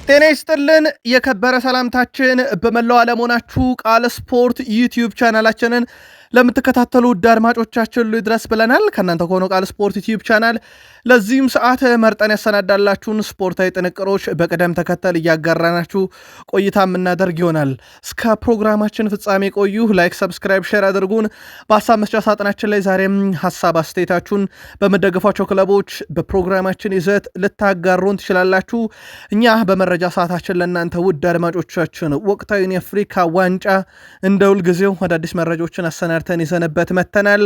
ጤና ይስጥልን የከበረ ሰላምታችን በመላው ዓለም ሆናችሁ ቃል ስፖርት ዩቲዩብ ቻናላችንን ለምትከታተሉ ውድ አድማጮቻችን ይድረስ ብለናል። ከእናንተ ከሆነው ቃል ስፖርት ዩቲዩብ ቻናል ለዚህም ሰዓት መርጠን ያሰናዳላችሁን ስፖርታዊ ጥንቅሮች በቅደም ተከተል እያጋራናችሁ ቆይታ የምናደርግ ይሆናል። እስከ ፕሮግራማችን ፍጻሜ ቆዩ። ላይክ፣ ሰብስክራይብ፣ ሼር አድርጉን። በሀሳብ መስጫ ሳጥናችን ላይ ዛሬም ሀሳብ አስተያየታችሁን በመደገፏቸው ክለቦች በፕሮግራማችን ይዘት ልታጋሩን ትችላላችሁ። እኛ በመረጃ ሰዓታችን ለእናንተ ውድ አድማጮቻችን ወቅታዊን የአፍሪካ ዋንጫ እንደ ሁልጊዜው አዳዲስ መረጃዎችን አሰናድተን ይዘንበት መተናል።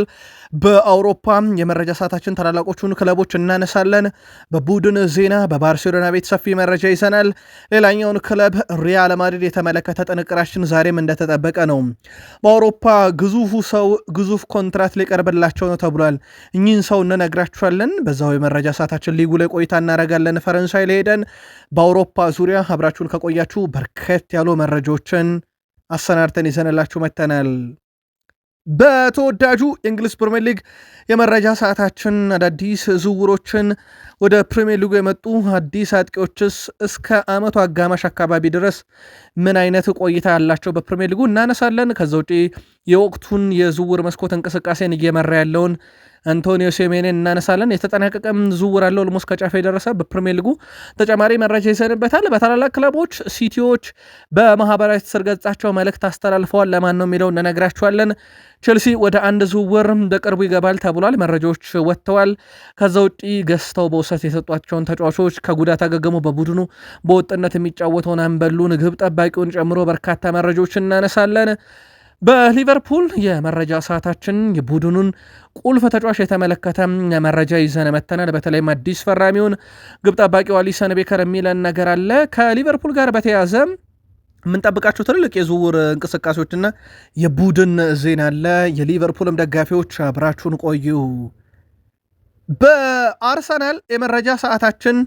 በአውሮፓ የመረጃ ሰዓታችን ታላላቆቹን ክለቦች እናነሳለን። በቡድን ዜና በባርሴሎና ቤት ሰፊ መረጃ ይዘናል። ሌላኛውን ክለብ ሪያል ማድሪድ የተመለከተ ጥንቅራችን ዛሬም እንደተጠበቀ ነው። በአውሮፓ ግዙፉ ሰው ግዙፍ ኮንትራት ሊቀርብላቸው ነው ተብሏል። እኚህን ሰው እንነግራችኋለን። በዛው የመረጃ ሰዓታችን ሊጉ ላይ ቆይታ እናደርጋለን። ፈረንሳይ ላይ ሄደን በአውሮፓ ዙሪያ አብራችሁን ከቆያችሁ በርከት ያሉ መረጃዎችን አሰናድተን ይዘንላችሁ መተናል። በተወዳጁ የእንግሊዝ ፕሪሚየር ሊግ የመረጃ ሰዓታችን አዳዲስ ዝውውሮችን ወደ ፕሪሚየር ሊጉ የመጡ አዲስ አጥቂዎችስ እስከ ዓመቱ አጋማሽ አካባቢ ድረስ ምን አይነት ቆይታ ያላቸው በፕሪሚየር ሊጉ እናነሳለን። ከዛ ውጪ የወቅቱን የዝውውር መስኮት እንቅስቃሴን እየመራ ያለውን አንቶኒዮ ሴሜኔን እናነሳለን። የተጠናቀቀም ዝውውር አለው ልሞስ ከጫፍ የደረሰ በፕሪሚየር ሊጉ ተጨማሪ መረጃ ይዘንበታል። በታላላቅ ክለቦች ሲቲዎች በማህበራዊ ትስስር ገጻቸው መልእክት አስተላልፈዋል። ለማን ነው የሚለው እንነግራችኋለን። ቼልሲ ወደ አንድ ዝውውር በቅርቡ ይገባል ተብሏል። መረጃዎች ወጥተዋል። ከዛ ውጪ ገዝተው በውሰት የሰጧቸውን ተጫዋቾች ከጉዳት አገገሙ በቡድኑ በወጥነት የሚጫወተውን አንበሉን ግብ ጠባቂውን ጨምሮ በርካታ መረጃዎችን እናነሳለን። በሊቨርፑል የመረጃ ሰዓታችን የቡድኑን ቁልፍ ተጫዋች የተመለከተ መረጃ ይዘን መተናል። በተለይም አዲስ ፈራሚውን ግብ ጠባቂው አሊሰን ቤከር የሚለን ነገር አለ። ከሊቨርፑል ጋር በተያያዘ የምንጠብቃቸው ትልልቅ የዝውውር እንቅስቃሴዎችና የቡድን ዜና አለ። የሊቨርፑልም ደጋፊዎች አብራችሁን ቆዩ። በአርሰናል የመረጃ ሰዓታችን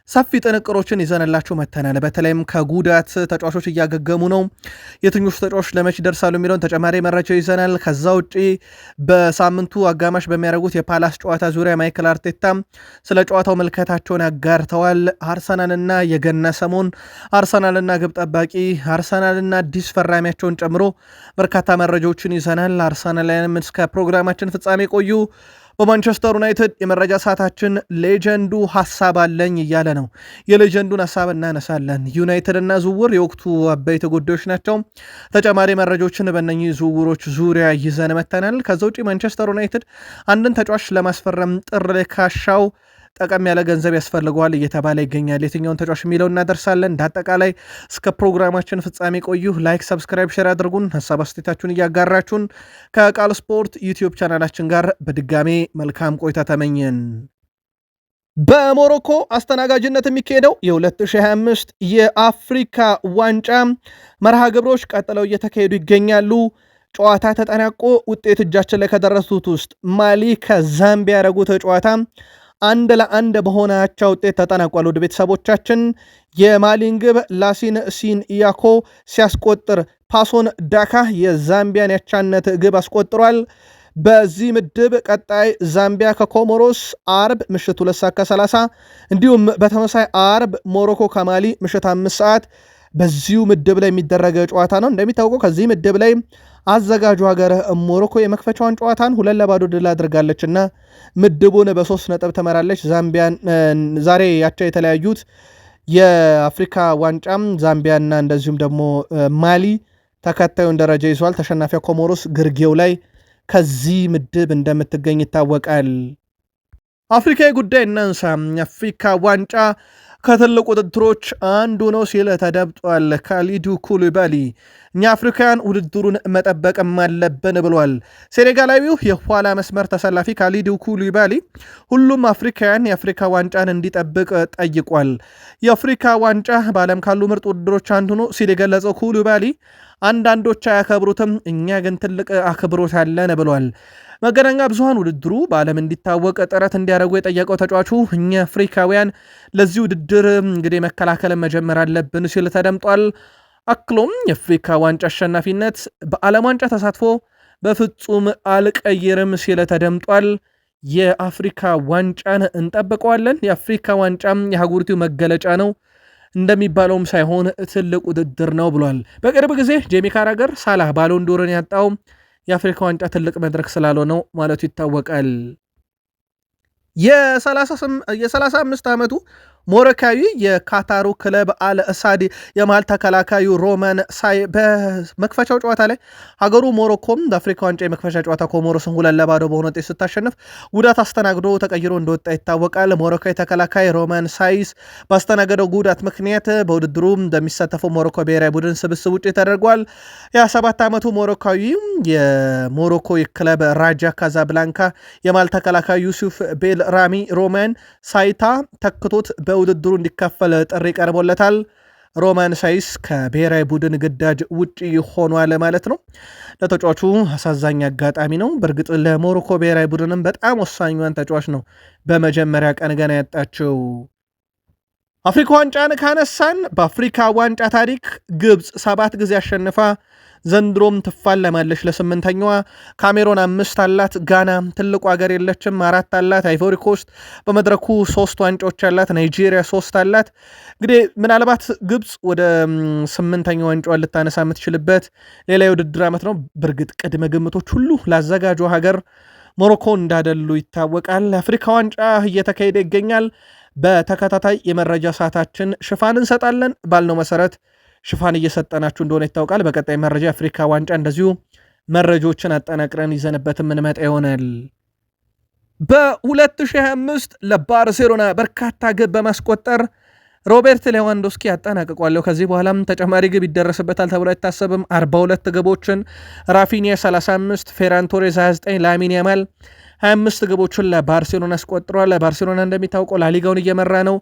ሰፊ ጥንቅሮችን ይዘንላችሁ መተናል። በተለይም ከጉዳት ተጫዋቾች እያገገሙ ነው። የትኞቹ ተጫዋቾች ለመች ይደርሳሉ የሚለውን ተጨማሪ መረጃ ይዘናል። ከዛ ውጪ በሳምንቱ አጋማሽ በሚያደርጉት የፓላስ ጨዋታ ዙሪያ ማይክል አርቴታ ስለ ጨዋታው ምልከታቸውን ያጋርተዋል። አርሰናልና የገና ሰሞን፣ አርሰናልና ግብ ጠባቂ፣ አርሰናልና አዲስ ፈራሚያቸውን ጨምሮ በርካታ መረጃዎችን ይዘናል። አርሰናልንም እስከ ፕሮግራማችን ፍጻሜ ቆዩ። በማንቸስተር ዩናይትድ የመረጃ ሰዓታችን ሌጀንዱ ሀሳብ አለኝ እያለ ነው። የሌጀንዱን ሀሳብ እናነሳለን። ዩናይትድ እና ዝውውር የወቅቱ አበይት ጉዳዮች ናቸው። ተጨማሪ መረጃዎችን በእነኚህ ዝውውሮች ዙሪያ ይዘን መተናል። ከዛ ውጭ ማንቸስተር ዩናይትድ አንድን ተጫዋች ለማስፈረም ጥር ላይ ካሻው ጠቀም ያለ ገንዘብ ያስፈልገዋል እየተባለ ይገኛል። የትኛውን ተጫዋች የሚለው እናደርሳለን። እንዳጠቃላይ እስከ ፕሮግራማችን ፍጻሜ ቆዩ። ላይክ፣ ሰብስክራይብ፣ ሼር አድርጉን። ሀሳብ አስተያየታችሁን እያጋራችሁን ከቃል ስፖርት ዩቲዩብ ቻናላችን ጋር በድጋሜ መልካም ቆይታ ተመኘን። በሞሮኮ አስተናጋጅነት የሚካሄደው የ2025 የአፍሪካ ዋንጫ መርሃ ግብሮች ቀጥለው እየተካሄዱ ይገኛሉ። ጨዋታ ተጠናቆ ውጤት እጃችን ላይ ከደረሱት ውስጥ ማሊ ከዛምቢያ ያደረጉት ጨዋታ 1-1 በሆናቸው ውጤት ተጠናቋል። ወደ ቤተሰቦቻችን የማሊን ግብ ላሲን ሲን ኢያኮ ሲያስቆጥር ፓሶን ዳካ የዛምቢያን ያቻነት ግብ አስቆጥሯል። በዚህ ምድብ ቀጣይ ዛምቢያ ከኮሞሮስ አርብ ምሽት 2:30 እንዲሁም በተመሳይ አርብ ሞሮኮ ከማሊ ምሽት 5 ሰዓት በዚሁ ምድብ ላይ የሚደረገ ጨዋታ ነው። እንደሚታወቀው ከዚህ ምድብ ላይ አዘጋጁ ሀገር ሞሮኮ የመክፈቻዋን ጨዋታን 2-0 ድል አድርጋለች እና ምድቡን በ3 ነጥብ ትመራለች። ዛምቢያን ዛሬ ያቸው የተለያዩት የአፍሪካ ዋንጫም ዛምቢያና እንደዚሁም ደግሞ ማሊ ተከታዩን ደረጃ ይዟል። ተሸናፊያ ኮሞሮስ ግርጌው ላይ ከዚህ ምድብ እንደምትገኝ ይታወቃል። አፍሪካዊ ጉዳይ እናንሳ። የአፍሪካ ዋንጫ ከትልቅ ውድድሮች አንዱ ነው ሲል ተደብጧል። ካሊዱ ኩሊባሊ እኛ አፍሪካውያን ውድድሩን መጠበቅም አለብን ብሏል። ሴኔጋላዊው የኋላ መስመር ተሰላፊ ካሊዱ ኩሊባሊ ሁሉም አፍሪካውያን የአፍሪካ ዋንጫን እንዲጠብቅ ጠይቋል። የአፍሪካ ዋንጫ በዓለም ካሉ ምርጥ ውድድሮች አንዱ ነው ሲል የገለጸው ኩሊባሊ አንዳንዶች አያከብሩትም፣ እኛ ግን ትልቅ አክብሮት አለን ብሏል። መገናኛ ብዙሃን ውድድሩ በዓለም እንዲታወቅ ጥረት እንዲያደርጉ የጠየቀው ተጫዋቹ እኛ አፍሪካውያን ለዚህ ውድድር እንግዲህ መከላከል መጀመር አለብን ሲል ተደምጧል። አክሎም የአፍሪካ ዋንጫ አሸናፊነት በዓለም ዋንጫ ተሳትፎ በፍጹም አልቀይርም ሲል ተደምጧል። የአፍሪካ ዋንጫን እንጠብቀዋለን። የአፍሪካ ዋንጫም የሀገሪቱ መገለጫ ነው። እንደሚባለውም ሳይሆን ትልቅ ውድድር ነው ብሏል። በቅርብ ጊዜ ጄሚ ካራገር ሳላህ ባሎን ዶርን ያጣው የአፍሪካ ዋንጫ ትልቅ መድረክ ስላልሆነው ማለቱ ይታወቃል። የ35 ዓመቱ ሞሮካዊ የካታሩ ክለብ አል እሳድ የመሃል ተከላካዩ ሮማን ሳይ በመክፈቻው ጨዋታ ላይ ሀገሩ ሞሮኮም በአፍሪካ ዋንጫ የመክፈቻ ጨዋታ ኮሞሮስን 2-0 በሆነ ውጤት ስታሸንፍ ጉዳት አስተናግዶ ተቀይሮ እንደወጣ ይታወቃል። ሞሮካዊ ተከላካይ ሮማን ሳይስ ባስተናገደው ጉዳት ምክንያት በውድድሩ እንደሚሳተፈው ሞሮኮ ብሔራዊ ቡድን ስብስብ ውጭ ተደርጓል። የ27 ዓመቱ ሞሮካዊ የሞሮኮ ክለብ ራጃ ካዛብላንካ የመሃል ተከላካይ ዩሱፍ ቤል ራሚ ሮማን ሳይታ ተክቶት በውድድሩ እንዲካፈል ጥሪ ቀርቦለታል። ሮማን ሳይስ ከብሔራዊ ቡድን ግዳጅ ውጪ ሆኗል ማለት ነው። ለተጫዋቹ አሳዛኝ አጋጣሚ ነው። በእርግጥ ለሞሮኮ ብሔራዊ ቡድንም በጣም ወሳኛን ተጫዋች ነው በመጀመሪያ ቀን ገና ያጣቸው። አፍሪካ ዋንጫን ካነሳን በአፍሪካ ዋንጫ ታሪክ ግብፅ 7 ጊዜ አሸንፋ ዘንድሮም ትፋለማለች ለ8ኛዋ። ካሜሮን 5 አላት። ጋና ትልቁ ሀገር የለችም 4 አላት። አይቮሪ ኮስት በመድረኩ 3 ዋንጫዎች አላት። ናይጄሪያ 3 አላት። እንግዲህ ምናልባት ግብፅ ወደ 8ኛው ዋንጫዋን ልታነሳ የምትችልበት ሌላ የውድድር ዓመት ነው። በእርግጥ ቅድመ ግምቶች ሁሉ ላዘጋጁ ሀገር ሞሮኮ እንዳደሉ ይታወቃል። አፍሪካ ዋንጫ እየተካሄደ ይገኛል። በተከታታይ የመረጃ ሰዓታችን ሽፋን እንሰጣለን ባልነው መሰረት ሽፋን እየሰጠናችሁ እንደሆነ ይታወቃል። በቀጣይ መረጃ አፍሪካ ዋንጫ እንደዚሁ መረጃዎችን አጠናቅረን ይዘንበት የምንመጣ ይሆናል። በ2025 ለባርሴሎና በርካታ ግብ በማስቆጠር ሮቤርት ሌዋንዶስኪ ያጠናቅቋለሁ። ከዚህ በኋላም ተጨማሪ ግብ ይደረስበታል ተብሎ አይታሰብም። 42 ግቦችን ራፊኒያ 35፣ ፌራን ቶሬዝ 29፣ ላሚን ያማል 25 ግቦችን ለባርሴሎና አስቆጥሯል። ባርሴሎና እንደሚታወቀው ላሊጋውን እየመራ ነው።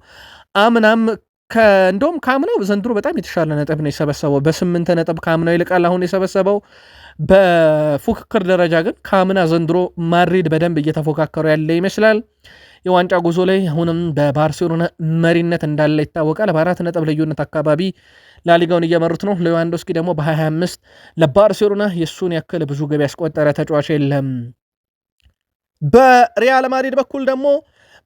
አምናም እንደውም ከአምናው ዘንድሮ በጣም የተሻለ ነጥብ ነው የሰበሰበው። በ8 ነጥብ ከአምናው ይልቃል አሁን የሰበሰበው። በፉክክር ደረጃ ግን ከአምና ዘንድሮ ማድሪድ በደንብ እየተፎካከሩ ያለ ይመስላል። የዋንጫ ጉዞ ላይ አሁንም በባርሴሎና መሪነት እንዳለ ይታወቃል። በ4 ነጥብ ልዩነት አካባቢ ላሊጋውን እየመሩት ነው። ሌዋንዶስኪ ደግሞ በ25 ለባርሴሎና የእሱን ያክል ብዙ ገቢ ያስቆጠረ ተጫዋች የለም። በሪያል ማድሪድ በኩል ደግሞ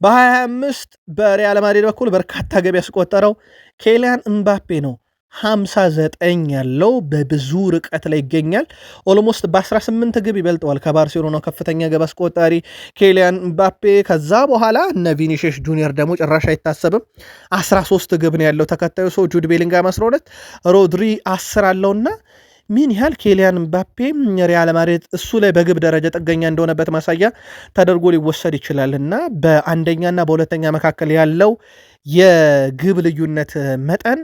በ25 በሪያል ማድሪድ በኩል በርካታ ገቢ ያስቆጠረው ኬሊያን እምባፔ ነው። 59 ያለው በብዙ ርቀት ላይ ይገኛል። ኦልሞስት በ18 ግብ ይበልጠዋል ከባርሴሎና ከፍተኛ ግብ አስቆጣሪ ኬሊያን እምባፔ። ከዛ በኋላ እነ ቪኒሺየስ ጁኒየር ደግሞ ጭራሽ አይታሰብም 13 ግብ ነው ያለው። ተከታዩ ሰው ጁድ ቤሊንጋም 12፣ ሮድሪ 10 አለውና ምን ያህል ኬሊያን ምባፔ ሪያል ማድሪድ እሱ ላይ በግብ ደረጃ ጥገኛ እንደሆነበት ማሳያ ተደርጎ ሊወሰድ ይችላል እና በአንደኛና በሁለተኛ መካከል ያለው የግብ ልዩነት መጠን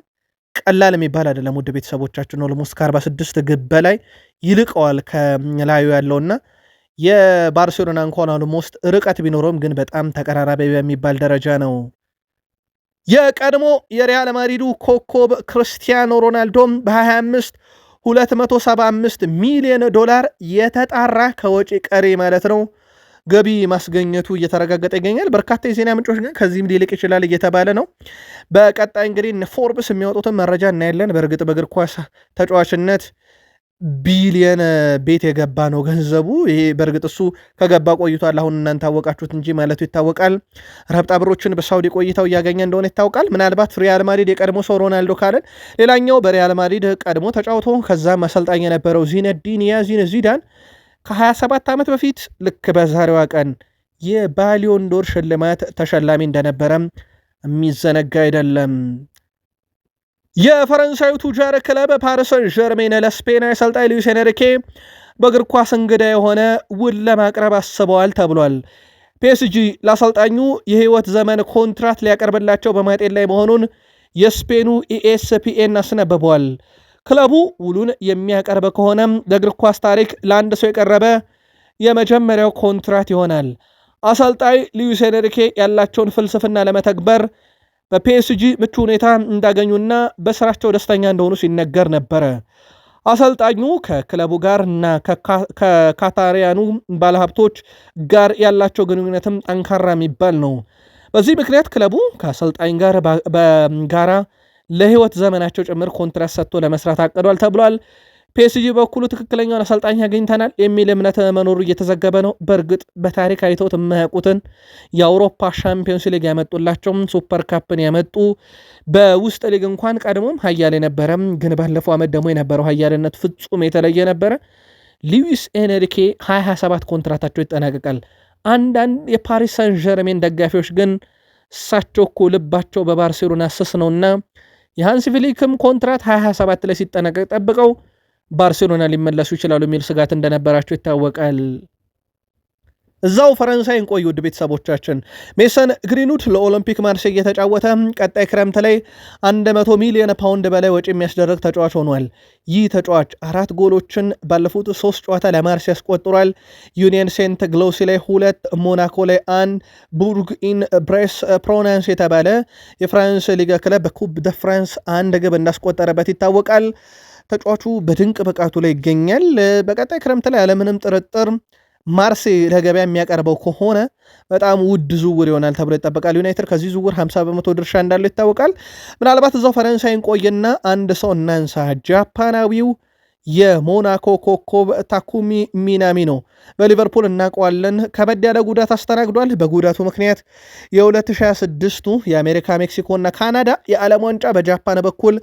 ቀላል የሚባል አይደለም። ውድ ቤተሰቦቻችን ኦልሞስት ከ46 ግብ በላይ ይልቀዋል ከላዩ ያለውና የባርሴሎና እንኳን ኦልሞስት ርቀት ቢኖረውም ግን በጣም ተቀራራቢ በሚባል ደረጃ ነው። የቀድሞ የሪያል ማድሪዱ ኮከብ ክርስቲያኖ ሮናልዶም በ25 $275 ሚሊዮን የተጣራ ከወጪ ቀሪ ማለት ነው ገቢ ማስገኘቱ እየተረጋገጠ ይገኛል። በርካታ የዜና ምንጮች ግን ከዚህም ሊልቅ ይችላል እየተባለ ነው። በቀጣይ እንግዲህ ፎርብስ የሚያወጡትን መረጃ እናያለን። በእርግጥ በእግር ኳስ ተጫዋችነት ቢሊየን ቤት የገባ ነው ገንዘቡ። ይሄ በእርግጥ እሱ ከገባ ቆይቷል። አሁን እናንተ ታወቃችሁት እንጂ ማለቱ ይታወቃል። ረብጣ ብሮችን በሳውዲ ቆይታው እያገኘ እንደሆነ ይታወቃል። ምናልባት ሪያል ማድሪድ የቀድሞ ሰው ሮናልዶ ካለን ሌላኛው በሪያል ማድሪድ ቀድሞ ተጫውቶ ከዛም አሰልጣኝ የነበረው ዚነዲን ዚዳን ከ27 ዓመት በፊት ልክ በዛሬዋ ቀን የባሊዮን ዶር ሽልማት ተሸላሚ እንደነበረም የሚዘነጋ አይደለም። የፈረንሳዩ ቱጃር ክለብ ፓሪስ ሰን ዠርሜን ለስፔን አሰልጣኝ ሉዊስ ኤንሪኬ በእግር ኳስ እንግዳ የሆነ ውል ለማቅረብ አስበዋል ተብሏል። ፒኤስጂ ለአሰልጣኙ የህይወት ዘመን ኮንትራት ሊያቀርብላቸው በማጤን ላይ መሆኑን የስፔኑ ኢኤስፒኤን አስነብቧል። ክለቡ ውሉን የሚያቀርብ ከሆነም ለእግር ኳስ ታሪክ ለአንድ ሰው የቀረበ የመጀመሪያው ኮንትራት ይሆናል። አሰልጣኝ ሉዊስ ኤንሪኬ ያላቸውን ፍልስፍና ለመተግበር በፒኤስጂ ምቹ ሁኔታ እንዳገኙና በስራቸው ደስተኛ እንደሆኑ ሲነገር ነበረ። አሰልጣኙ ከክለቡ ጋር እና ከካታሪያኑ ባለሀብቶች ጋር ያላቸው ግንኙነትም ጠንካራ የሚባል ነው። በዚህ ምክንያት ክለቡ ከአሰልጣኝ ጋር በጋራ ለህይወት ዘመናቸው ጭምር ኮንትራት ሰጥቶ ለመስራት አቅዷል ተብሏል። ፒኤስጂ በኩሉ ትክክለኛውን አሰልጣኝ አግኝተናል የሚል እምነት መኖሩ እየተዘገበ ነው። በእርግጥ በታሪክ አይተውት የማያውቁትን የአውሮፓ ሻምፒዮንስ ሊግ ያመጡላቸው፣ ሱፐር ካፕን ያመጡ፣ በውስጥ ሊግ እንኳን ቀድሞም ሀያል የነበረ ግን ባለፈው ዓመት ደግሞ የነበረው ሀያልነት ፍጹም የተለየ ነበረ። ሉዊስ ኤንሪኬ 2027 ኮንትራታቸው ይጠናቀቃል። አንዳንድ የፓሪስ ሳን ዠርሜን ደጋፊዎች ግን እሳቸው እኮ ልባቸው በባርሴሎና ስስ ነውና የሃንሲ ፍሊክም ኮንትራት 2027 ላይ ሲጠናቀቅ ጠብቀው ባርሴሎና ሊመለሱ ይችላሉ የሚል ስጋት እንደነበራቸው ይታወቃል። እዛው ፈረንሳይ እንቆይ ውድ ቤተሰቦቻችን። ሜሰን ግሪንውድ ለኦሎምፒክ ማርሴይ እየተጫወተ ቀጣይ ክረምት ላይ 100 ሚሊዮን ፓውንድ በላይ ወጪ የሚያስደርግ ተጫዋች ሆኗል። ይህ ተጫዋች 4 ጎሎችን ባለፉት 3 ጨዋታ ለማርሴይ ያስቆጥሯል። ዩኒየን ሴንት ግሎሲ ላይ 2፣ ሞናኮ ላይ 1፣ ቡርግ ኢን ብሬስ ፕሮናንስ የተባለ የፍራንስ ሊጋ ክለብ በኩብ ደ ፍራንስ 1 ግብ እንዳስቆጠረበት ይታወቃል። ተጫዋቹ በድንቅ ብቃቱ ላይ ይገኛል። በቀጣይ ክረምት ላይ ያለምንም ጥርጥር ማርሴይ ለገበያ የሚያቀርበው ከሆነ በጣም ውድ ዝውውር ይሆናል ተብሎ ይጠበቃል። ዩናይትድ ከዚህ ዝውውር 50% ድርሻ እንዳለው ይታወቃል። ምናልባት እዛው ፈረንሳይን ቆይና አንድ ሰው እናንሳ። ጃፓናዊው የሞናኮ ኮከብ ታኩሚ ሚናሚኖ በሊቨርፑል እናውቀዋለን። ከበድ ያለ ጉዳት አስተናግዷል። በጉዳቱ ምክንያት የ2026ቱ የአሜሪካ ሜክሲኮ እና ካናዳ የዓለም ዋንጫ በጃፓን በኩል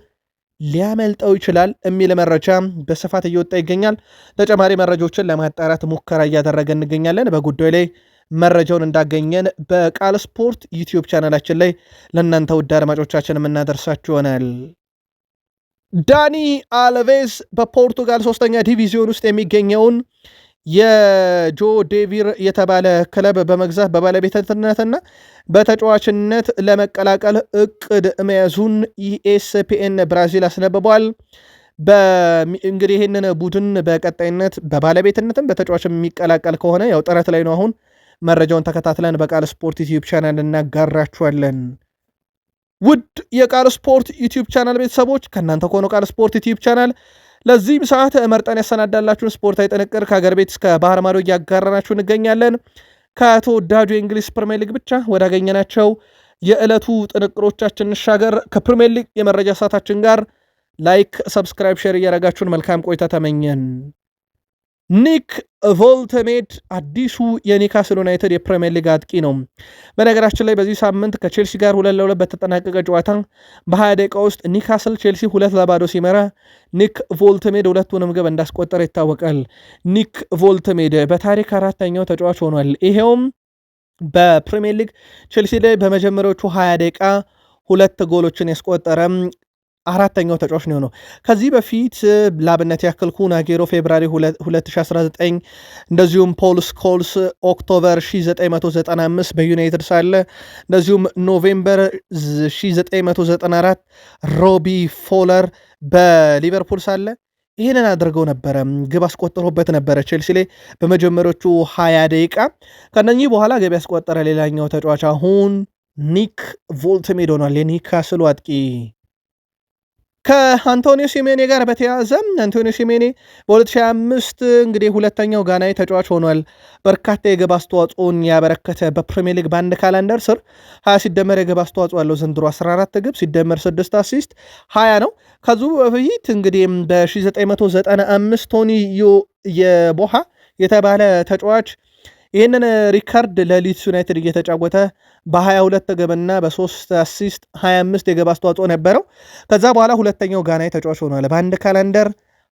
ሊያመልጠው ይችላል የሚል መረጃ በስፋት እየወጣ ይገኛል። ተጨማሪ መረጃዎችን ለማጣራት ሙከራ እያደረገ እንገኛለን። በጉዳዩ ላይ መረጃውን እንዳገኘን በቃል ስፖርት ዩቲዩብ ቻናላችን ላይ ለእናንተ ውድ አድማጮቻችን የምናደርሳችሁ ይሆናል። ዳኒ አልቬዝ በፖርቱጋል 3ኛ ዲቪዚዮን ውስጥ የሚገኘውን የጆ ዴቪር የተባለ ክለብ በመግዛት በባለቤትነትና በተጫዋችነት ለመቀላቀል እቅድ መያዙን ኢኤስፒኤን ብራዚል አስነብቧል። እንግዲህ ይህንን ቡድን በቀጣይነት በባለቤትነትም በተጫዋች የሚቀላቀል ከሆነ ያው ጥረት ላይ ነው። አሁን መረጃውን ተከታትለን በቃል ስፖርት ዩቲዩብ ቻናል እናጋራችኋለን። ውድ የቃል ስፖርት ዩቲዩብ ቻናል ቤተሰቦች ከእናንተ ከሆነው ቃል ስፖርት ዩቲዩብ ቻናል ለዚህም ሰዓት መርጠን ያሰናዳላችሁን ስፖርታዊ ጥንቅር ከሀገር ቤት እስከ ባህር ማዶ እያጋራናችሁ እንገኛለን። ከተወዳጁ የእንግሊዝ ፕሪሚየር ሊግ ብቻ ወዳገኘናቸው የዕለቱ ጥንቅሮቻችን እንሻገር። ከፕሪሚየር ሊግ የመረጃ ሰዓታችን ጋር ላይክ፣ ሰብስክራይብ፣ ሼር እያረጋችሁን መልካም ቆይታ ተመኘን። ኒክ ቮልተሜድ አዲሱ የኒካስል ዩናይትድ የፕሪሚየር ሊግ አጥቂ ነው። በነገራችን ላይ በዚህ ሳምንት ከቼልሲ ጋር 2-2 በተጠናቀቀ ጨዋታ በ20 ደቂቃ ውስጥ ኒካስል ቼልሲ 2-0 ሲመራ ኒክ ቮልተሜድ 2ቱንም ግብ እንዳስቆጠረ ይታወቃል። ኒክ ቮልተሜድ በታሪክ 4ኛው ተጫዋች ሆኗል። ይሄውም በፕሪሚየር ሊግ ቼልሲ ላይ በመጀመሪያዎቹ 20 ደቂቃ 2 ጎሎችን ያስቆጠረ 4ኛው ተጫዋች ነው። ከዚህ በፊት ላብነት ያክል ኩን አጌሮ ፌብራሪ 2019 እንደዚሁም ፖል ስኮልስ ኦክቶበር 1995 በዩናይትድ ሳለ እንደዚሁም ኖቬምበር 1994 ሮቢ ፎለር በሊቨርፑል ሳለ ይህንን አድርገው ነበረ። ግብ አስቆጥሮበት ነበረ ቼልሲ ላይ በመጀመሪያዎቹ 20 ደቂቃ። ከነኚህ በኋላ ግብ ያስቆጠረ ሌላኛው ተጫዋች አሁን ኒክ ቮልተሜድ ሆኗል። የኒካስሉ አጥቂ ከአንቶኒዮ ሲሜኔ ጋር በተያያዘ አንቶኒዮ ሲሜኔ በ2025 እንግዲህ 2ኛው ጋናዊ ተጫዋች ሆኗል። በርካታ የግብ አስተዋጽኦን ያበረከተ በፕሪሚየር ሊግ በአንድ ካላንደር ስር 20 ሲደመር የግብ አስተዋጽኦ ያለው ዘንድሮ 14 ግብ ሲደመር 6 አሲስት 20 ነው። ከዙ በፊት እንግዲህ በ1995 ቶኒ የቦሃ የተባለ ተጫዋች ይህንን ሪካርድ ለሊድስ ዩናይትድ እየተጫወተ በ22 ግብና በ3 አሲስት 25 የግብ አስተዋጽኦ ነበረው። ከዛ በኋላ 2ኛው ጋናዊ ተጫዋች ሆኗል በአንድ ካላንደር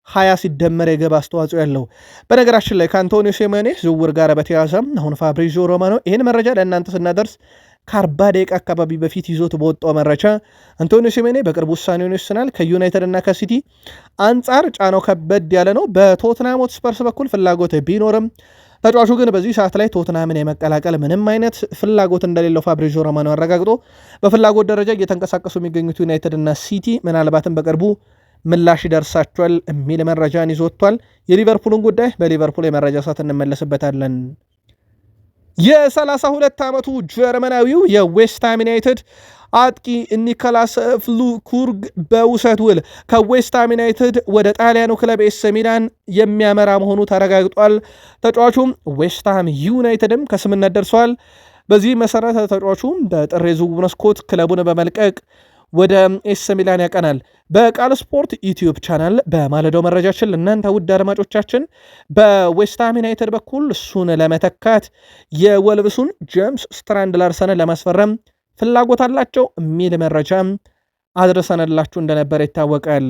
20 ሲደመር የግብ አስተዋጽኦ ያለው። በነገራችን ላይ ከአንቶኒዮ ሲሜኔ ዝውውር ጋር በተያያዘ አሁን ፋብሪዚዮ ሮማኖ ይህን መረጃ ለእናንተ ስናደርስ ከ40 ደቂቃ አካባቢ በፊት ይዞት በወጣው መረጃ አንቶኒዮ ሲሜኔ በቅርቡ ውሳኔውን ይወስናል። ከዩናይትድ እና ከሲቲ አንጻር ጫናው ከበድ ያለ ነው። በቶትናም ሆትስፐርስ በኩል ፍላጎት ቢኖርም ተጫዋቹ ግን በዚህ ሰዓት ላይ ቶትናምን የመቀላቀል ምንም አይነት ፍላጎት እንደሌለው ፋብሪዚዮ ሮማኖ አረጋግጦ በፍላጎት ደረጃ እየተንቀሳቀሱ የሚገኙት ዩናይትድ እና ሲቲ ምናልባትም በቅርቡ ምላሽ ይደርሳቸዋል የሚል መረጃን ይዞ ወጥቷል። የሊቨርፑልን ጉዳይ በሊቨርፑል የመረጃ ሰዓት እንመለስበታለን። የ32 ዓመቱ ጀርመናዊው የዌስትሃም ዩናይትድ አጥቂ ኒኮላስ ፍሉኩርግ በውሰት ውል ከዌስትሃም ዩናይትድ ወደ ጣሊያኑ ክለብ ኤስ ሚላን የሚያመራ መሆኑ ተረጋግጧል። ተጫዋቹም ዌስትሃም ዩናይትድም ከስምነት ደርሷል። በዚህ መሰረት ተጫዋቹም በጥር የዝውውር መስኮት ክለቡን በመልቀቅ ወደ ኤስ ሚላን ያቀናል። በቃል ስፖርት ዩቲዩብ ቻናል በማለዳው መረጃችን ለእናንተ ውድ አድማጮቻችን በዌስትሃም ዩናይትድ በኩል እሱን ለመተካት የወልቭሱን ጄምስ ስትራንድ ላርሰንን ለማስፈረም ፍላጎት አላቸው የሚል መረጃ አድርሰንላችሁ እንደነበረ ይታወቃል።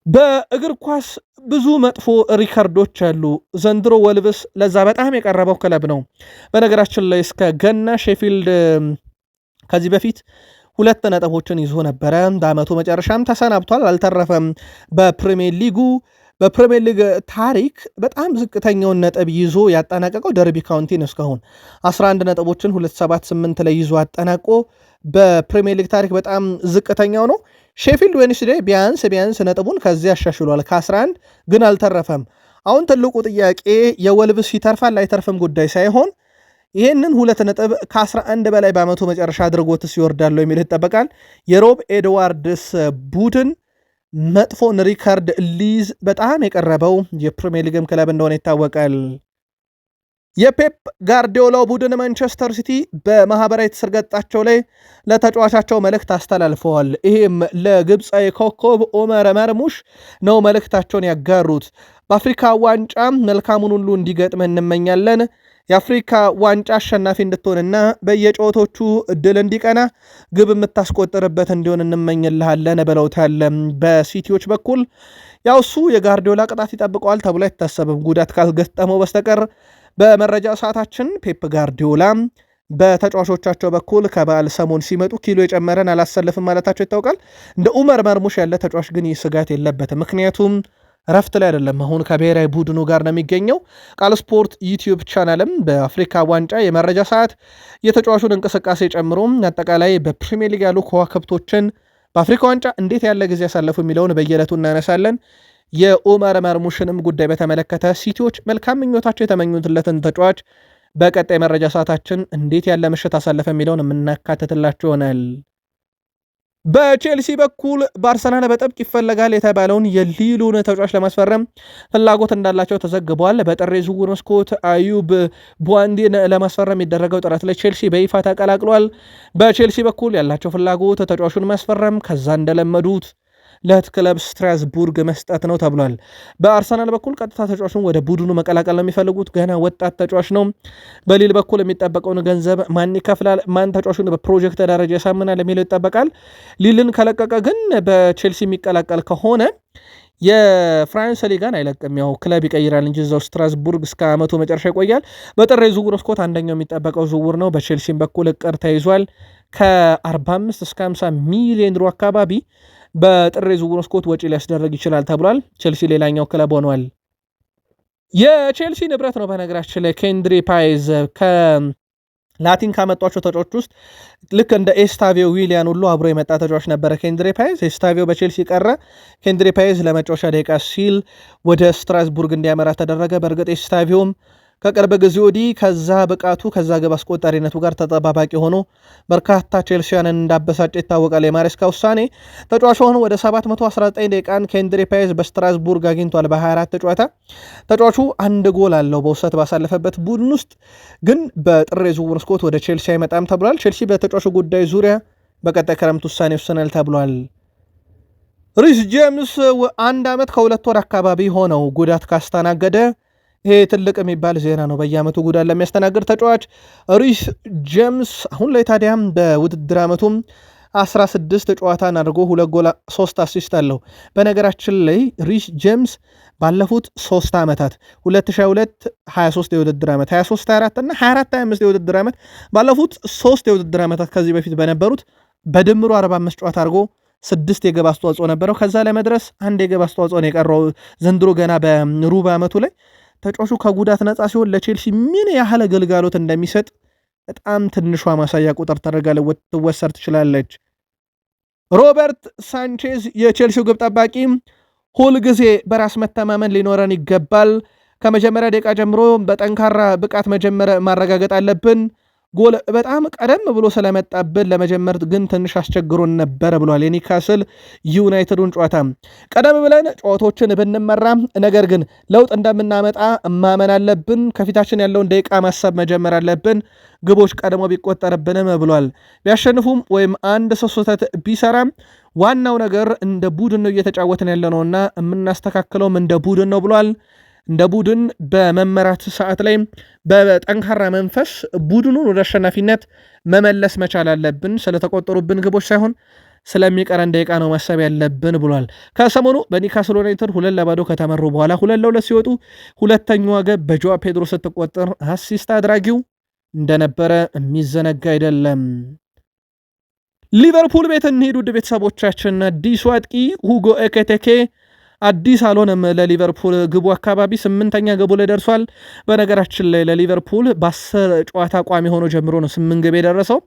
በእግር ኳስ ብዙ መጥፎ ሪከርዶች አሉ። ዘንድሮ ወልቭስ ለዛ በጣም የቀረበው ክለብ ነው። በነገራችን ላይ እስከ ገና ሼፊልድ ከዚህ በፊት 2 ነጥቦችን ይዞ ነበረ። በአመቱ መጨረሻም ተሰናብቷል፣ አልተረፈም። በፕሪሚየር ሊግ ታሪክ በጣም ዝቅተኛውን ነጥብ ይዞ ያጠናቀቀው ደርቢ ካውንቲን እስካሁን 11 ነጥቦችን 278 ላይ ይዞ አጠናቆ በፕሪሚየር ሊግ ታሪክ በጣም ዝቅተኛው ነው። ሼፊልድ ዌድነስዴይ ቢያንስ ነጥቡን ከዚህ ያሻሽሏል ከ11 ግን አልተረፈም። አሁን ትልቁ ጥያቄ የወልቭስ ይተርፋል አይተርፍም ጉዳይ ሳይሆን ይህንን 2 ነጥብ ከ11 በላይ በአመቱ መጨረሻ አድርጎትስ ይወርዳለው የሚል ይጠበቃል። የሮብ ኤድዋርድስ ቡድን መጥፎን ሪካርድ ሊዝ በጣም የቀረበው የፕሪሚየር ሊግም ክለብ እንደሆነ ይታወቃል። የፔፕ ጋርዲዮላው ቡድን ማንቸስተር ሲቲ በማህበራዊ ትስስር ገጻቸው ላይ ለተጫዋቻቸው መልእክት አስተላልፈዋል። ይህም ለግብፃዊ ኮከብ ኦመር መርሙሽ ነው መልእክታቸውን ያጋሩት። በአፍሪካ ዋንጫ መልካሙን ሁሉ እንዲገጥም እንመኛለን። የአፍሪካ ዋንጫ አሸናፊ እንድትሆንና በየጨዋታዎቹ ድል እንዲቀና ግብ የምታስቆጥርበት እንዲሆን እንመኝልሃለን ብለውታል። በሲቲዎች በኩል ያው እሱ የጋርዲዮላ ቅጣት ይጠብቀዋል ተብሎ አይታሰብም ጉዳት ካልገጠመው በስተቀር። በመረጃ ሰዓታችን ፔፕ ጋርዲዮላ በተጫዋቾቻቸው በኩል ከበዓል ሰሞን ሲመጡ ኪሎ የጨመረን አላሰልፍም ማለታቸው ይታወቃል። እንደ ኡመር መርሙሽ ያለ ተጫዋች ግን ይህ ስጋት የለበትም፣ ምክንያቱም ረፍት ላይ አይደለም፣ አሁን ከብሔራዊ ቡድኑ ጋር ነው የሚገኘው። ቃል ስፖርት ዩቲዩብ ቻናልም በአፍሪካ ዋንጫ የመረጃ ሰዓት የተጫዋቹን እንቅስቃሴ ጨምሮ አጠቃላይ በፕሪሚየር ሊግ ያሉ ከዋክብቶችን በአፍሪካ ዋንጫ እንዴት ያለ ጊዜ ያሳለፉ የሚለውን በየዕለቱ እናነሳለን። የኡመር መርሙሽንም ጉዳይ በተመለከተ ሲቲዎች መልካም ምኞታቸው የተመኙትለትን ተጫዋች በቀጣይ መረጃ ሰዓታችን እንዴት ያለ ምሽት አሳለፈ የሚለውን የምናካትትላቸው ይሆናል። በቼልሲ በኩል በአርሰናል በጥብቅ ይፈለጋል የተባለውን የሊሉን ተጫዋች ለማስፈረም ፍላጎት እንዳላቸው ተዘግቧል። በጥር የዝውውር መስኮት አዩብ ቡዋንዲን ለማስፈረም የሚደረገው ጥረት ላይ ቼልሲ በይፋ ተቀላቅሏል። በቼልሲ በኩል ያላቸው ፍላጎት ተጫዋቹን ማስፈረም ከዛ እንደለመዱት ለት ክለብ ስትራስቡርግ መስጠት ነው ተብሏል። በአርሰናል በኩል ቀጥታ ተጫዋቹን ወደ ቡድኑ መቀላቀል ነው የሚፈልጉት። ገና ወጣት ተጫዋች ነው። በሊል በኩል የሚጠበቀውን ገንዘብ ማን ይከፍላል፣ ማን ተጫዋቹን በፕሮጀክት ደረጃ ያሳምናል የሚለው ይጠበቃል። ሊልን ከለቀቀ ግን በቼልሲ የሚቀላቀል ከሆነ የፍራንስ ሊጋን አይለቅም። ያው ክለብ ይቀይራል እንጂ እዛው ስትራስቡርግ እስከ ዓመቱ መጨረሻ ይቆያል። በጥር የዝውውር መስኮት አንደኛው የሚጠበቀው ዝውውር ነው። በቼልሲም በኩል እቅድ ተይዟል። ከ45 እስከ 50 ሚሊዮን ዩሮ አካባቢ በጥር የዝውውር መስኮት ወጪ ሊያስደረግ ይችላል ተብሏል። ቼልሲ ሌላኛው ክለብ ሆኗል። የቼልሲ ንብረት ነው በነገራችን ላይ ኬንድሪ ፓይዝ ከላቲን ካመጧቸው ተጫዋቾች ውስጥ ልክ እንደ ኤስታቪዮ ዊሊያን ሁሉ አብሮ የመጣ ተጫዋች ነበረ ኬንድሪ ፓይዝ። ኤስታቪዮ በቼልሲ ቀረ። ኬንድሪ ፓይዝ ለመጫወቻ ደቂቃ ሲል ወደ ስትራስቡርግ እንዲያመራ ተደረገ። በእርግጥ ኤስታቪዮም ከቅርብ ጊዜ ወዲህ ከዛ ብቃቱ ከዛ ግብ አስቆጣሪነቱ ጋር ተጠባባቂ ሆኖ በርካታ ቼልሲያንን እንዳበሳጨ ይታወቃል። የማሬስካ ውሳኔ ተጫዋቹ ሆኖ ወደ 719 ደቂቃን ኬንድሪ ፓይዝ በስትራስቡርግ አግኝቷል። በ24 ጨዋታ ተጫዋቹ 1 ጎል አለው በውሰት ባሳለፈበት ቡድን ውስጥ። ግን በጥር የዝውውር መስኮት ወደ ቼልሲ አይመጣም ተብሏል። ቼልሲ በተጫዋቹ ጉዳይ ዙሪያ በቀጣይ ክረምት ውሳኔ ይወስናል ተብሏል። ሪስ ጄምስ 1 ዓመት ከ2 ወር አካባቢ ሆነው ጉዳት ካስተናገደ ይሄ ትልቅ የሚባል ዜና ነው። በየዓመቱ ጉዳት ለሚያስተናግድ ተጫዋች ሪስ ጄምስ አሁን ላይ ታዲያም በውድድር ዓመቱም 16 ጨዋታን አድርጎ 2 ጎል 3 አሲስት አለው። በነገራችን ላይ ሪስ ጄምስ ባለፉት 3 ዓመታት 2022 23 የውድድር ዓመት 23 24 እና 24 25 የውድድር ዓመት ባለፉት 3 የውድድር ዓመታት ከዚህ በፊት በነበሩት በድምሩ 45 ጨዋታ አድርጎ 6 የግብ አስተዋጽኦ ነበረው። ከዛ ለመድረስ 1 የግብ አስተዋጽኦ ነው የቀረው ዘንድሮ ገና በሩብ ዓመቱ ላይ። ተጫዋቹ ከጉዳት ነፃ ሲሆን ለቼልሲ ምን ያህል አገልግሎት እንደሚሰጥ በጣም ትንሿ ማሳያ ቁጥር ተደርጋ ልትወሰድ ትችላለች። ሮበርት ሳንቼዝ የቼልሲው ግብ ጠባቂ ሁልጊዜ በራስ መተማመን ሊኖረን ይገባል። ከመጀመሪያ ደቂቃ ጀምሮ በጠንካራ ብቃት ማረጋገጥ አለብን። ጎል በጣም ቀደም ብሎ ስለመጣብን ለመጀመር ግን ትንሽ አስቸግሮን ነበረ ብሏል። የኒውካስል ዩናይትዱን ጨዋታ ቀደም ብለን ጨዋታዎችን ብንመራ ነገር ግን ለውጥ እንደምናመጣ ማመን አለብን። ከፊታችን ያለውን ደቂቃ ማሰብ መጀመር አለብን። ግቦች ቀድሞ ቢቆጠርብንም ብሏል። ቢያሸንፉም ወይም አንድ ሰው ስህተት ቢሰራም ዋናው ነገር እንደ ቡድን ነው እየተጫወትን ያለነውና የምናስተካክለውም እንደ ቡድን ነው ብሏል። እንደ ቡድን በመመራት ሰዓት ላይ በጠንካራ መንፈስ ቡድኑን ወደ አሸናፊነት መመለስ መቻል አለብን። ስለተቆጠሩብን ግቦች ሳይሆን ስለሚቀረን ደቂቃ ነው ማሰብ ያለብን ብሏል። ከሰሞኑ በኒውካስል ዩናይትድ 2-0 ከተመሩ በኋላ 2-2 ሲወጡ ሁለተኛዋ ግብ በጆዋ ፔድሮ ስትቆጠር አሲስት አድራጊው እንደነበረ የሚዘነጋ አይደለም። ሊቨርፑል ቤት እንሂድ ውድ ቤተሰቦቻችን። አዲሱ አጥቂ ሁጎ ኤኪቲኬ አዲስ አልሆነም ለሊቨርፑል። ግቡ አካባቢ 8ኛ ግቡ ላይ ደርሷል። በነገራችን ላይ ለሊቨርፑል በ10 ጨዋታ ቋሚ ሆኖ ጀምሮ ነው 8 ግብ የደረሰው።